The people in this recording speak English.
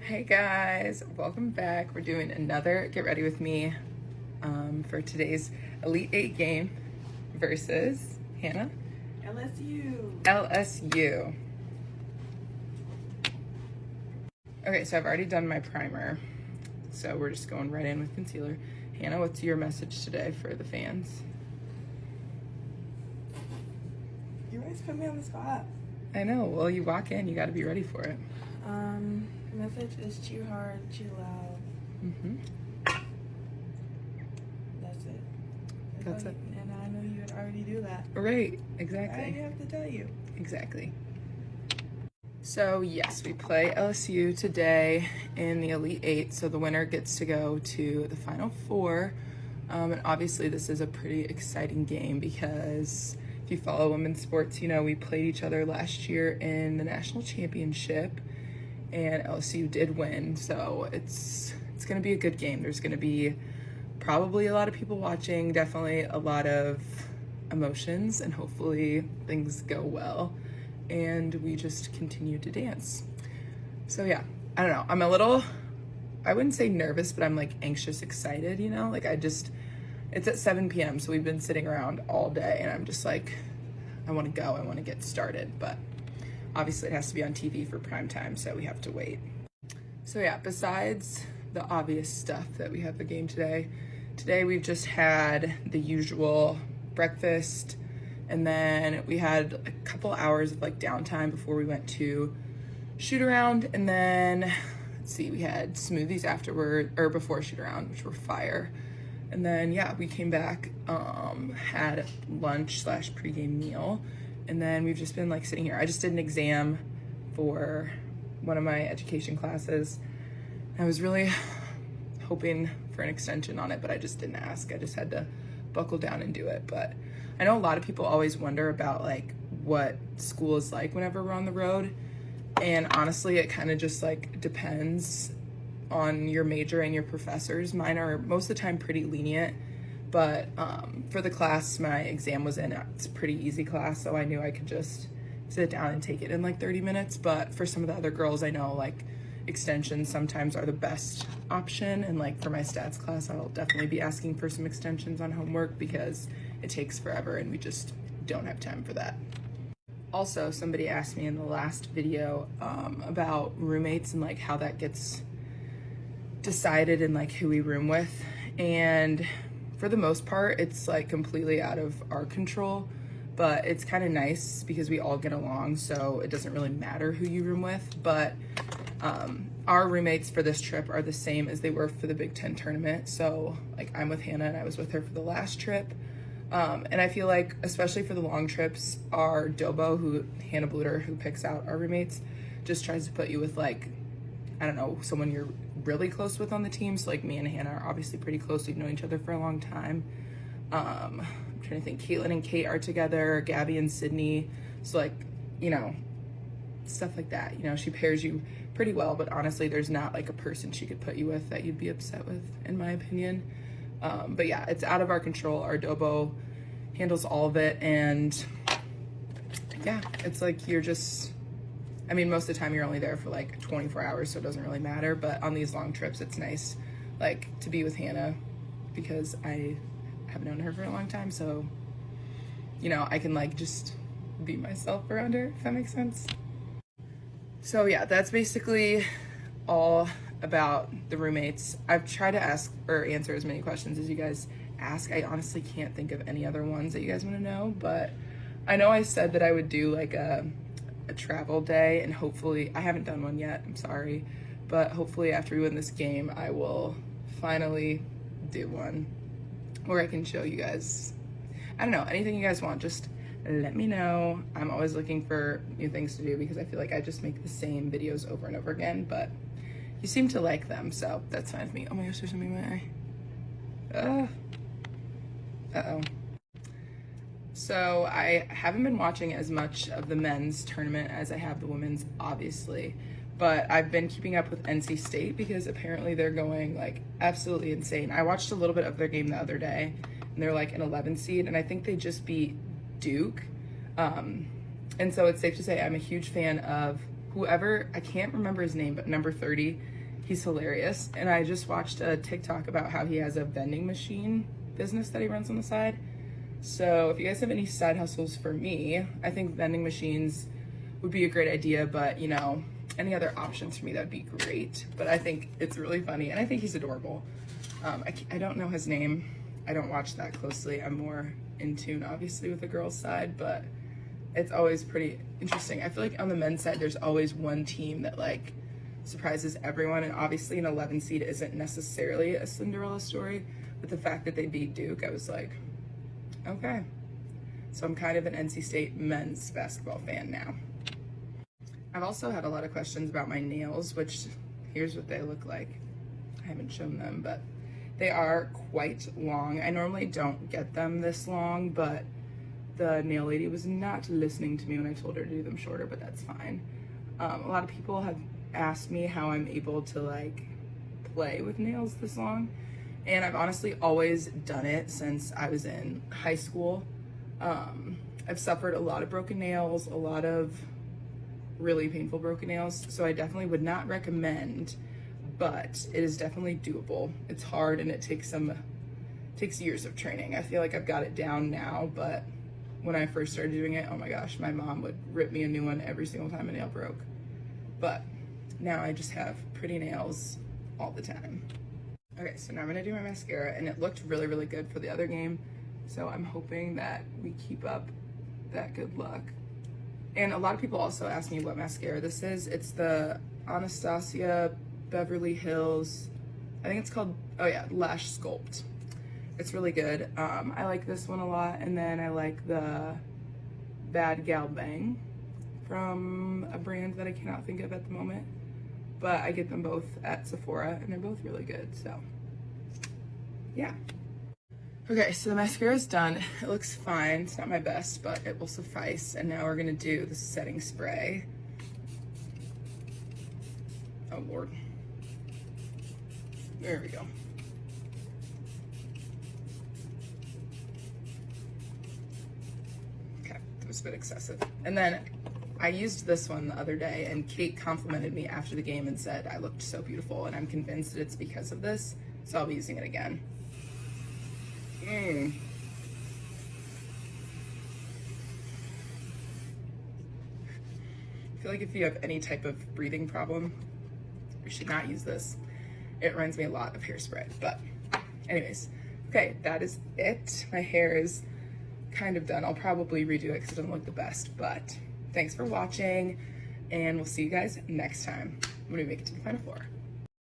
Hey guys, welcome back. We're doing another Get Ready With Me for today's Elite 8 game versus Hannah? LSU. Okay, so I've already done my primer, so we're just going right in with concealer. Hannah, what's your message today for the fans? You always put me on the spot. I know, well, you walk in, you gotta be ready for it. Message is chew hard, chew loud. That's it. That's it. And I know you would already do that. Right, exactly. I didn't have to tell you. Exactly. So yes, we play LSU today in the Elite 8, so the winner gets to go to the Final Four. And obviously this is a pretty exciting game because if you follow women's sports, you know we played each other last year in the national championship and LSU did win, so it's gonna be a good game. There's gonna be probably a lot of people watching, definitely a lot of emotions, and hopefully things go well and we just continue to dance. So yeah, I don't know, I'm a little, I wouldn't say nervous, but I'm like anxious, excited, you know, like it's at 7 p.m. so we've been sitting around all day and I'm just like, I want to go, I want to get started, but obviously it has to be on TV for prime time, so we have to wait. So yeah, besides the obvious stuff that we have the game today we've just had the usual breakfast, and then we had a couple hours of like downtime before we went to shoot around, and then let's see, we had smoothies afterward or before shoot around, which were fire. And then yeah, we came back, had lunch / pregame meal, and then we've just been like sitting here. I just did an exam for one of my education classes. I was really hoping for an extension on it, but I just didn't ask. I just had to buckle down and do it. But I know a lot of people always wonder about like what school is like whenever we're on the road. And honestly, it kind of just like depends on your major and your professors. Mine are most of the time pretty lenient, but for the class my exam was in, it's a pretty easy class, so I knew I could just sit down and take it in like 30 minutes. But for some of the other girls, I know like extensions sometimes are the best option, and like for my stats class I'll definitely be asking for some extensions on homework because it takes forever and we just don't have time for that. Also, somebody asked me in the last video about roommates and like how that gets decided and like who we room with, and for the most part it's like completely out of our control, but it's kind of nice because we all get along, so it doesn't really matter who you room with. But our roommates for this trip are the same as they were for the Big Ten tournament, so like I'm with Hannah and I was with her for the last trip, and I feel like especially for the long trips, our Dobo, who Hannah Bluter, who picks out our roommates, just tries to put you with like, I don't know, someone you're really close with on the team. So like me and Hannah are obviously pretty close. We've known each other for a long time. I'm trying to think, Caitlin and Kate are together, Gabby and Sydney. So like, you know, stuff like that. You know, she pairs you pretty well, but honestly, there's not like a person she could put you with that you'd be upset with, in my opinion. But yeah, it's out of our control. Our Dobo handles all of it, and yeah, it's like you're just, I mean, most of the time you're only there for like 24 hours, so it doesn't really matter. But on these long trips, it's nice like to be with Hannah because I have known her for a long time. So, you know, I can like just be myself around her, if that makes sense. So yeah, that's basically all about the roommates. I've tried to ask or answer as many questions as you guys ask. I honestly can't think of any other ones that you guys want to know, but I know I said that I would do like a travel day, and hopefully, I haven't done one yet, I'm sorry, but hopefully after we win this game I will finally do one where I can show you guys, I don't know, anything you guys want, just let me know. I'm always looking for new things to do because I feel like I just make the same videos over and over again, but you seem to like them, so that's fine with me. Oh my gosh, there's something in my eye. Uh-oh. So I haven't been watching as much of the men's tournament as I have the women's, obviously, but I've been keeping up with NC State because apparently they're going like absolutely insane. I watched a little bit of their game the other day, and they're like an 11 seed, and I think they just beat Duke. And so it's safe to say I'm a huge fan of whoever, I can't remember his name, but number 30 He's hilarious. And I just watched a TikTok about how he has a vending machine business that he runs on the side. So if you guys have any side hustles for me, I think vending machines would be a great idea, but you know, any other options for me, that'd be great. But I think it's really funny, and I think he's adorable. I don't know his name. I don't watch that closely. I'm more in tune, obviously, with the girls' side, but it's always pretty interesting. I feel like on the men's side, there's always one team that like surprises everyone, and obviously an 11 seed isn't necessarily a Cinderella story, but the fact that they beat Duke, I was like, okay. So I'm kind of an NC State men's basketball fan now. I've also had a lot of questions about my nails, which here's what they look like. I haven't shown them, but they are quite long. I normally don't get them this long, but the nail lady was not listening to me when I told her to do them shorter, but that's fine. A lot of people have asked me how I'm able to like play with nails this long, and I've honestly always done it since I was in high school. I've suffered a lot of broken nails, a lot of really painful broken nails, so I definitely would not recommend, but it is definitely doable. It's hard and it takes years of training. I feel like I've got it down now, but when I first started doing it, oh my gosh, my mom would rip me a new one every single time a nail broke. But now I just have pretty nails all the time. Okay, so now I'm gonna do my mascara, and it looked really, really good for the other game, so I'm hoping that we keep up that good luck. And a lot of people also ask me what mascara this is. It's the Anastasia Beverly Hills, I think it's called, oh yeah, Lash Sculpt. It's really good. I like this one a lot, and then I like the Bad Gal Bang from a brand that I cannot think of at the moment, but I get them both at Sephora, and they're both really good, so yeah. Okay, so the mascara is done. It looks fine. It's not my best, but it will suffice. And now we're gonna do the setting spray. Oh Lord. There we go. Okay, that was a bit excessive. And then I used this one the other day, and Kate complimented me after the game and said I looked so beautiful, and I'm convinced that it's because of this, so I'll be using it again. I feel like if you have any type of breathing problem, you should not use this. It reminds me a lot of hairspray, but anyways, okay, that is it. My hair is kind of done. I'll probably redo it because it doesn't look the best, but thanks for watching, and we'll see you guys next time when we make it to the Final Four.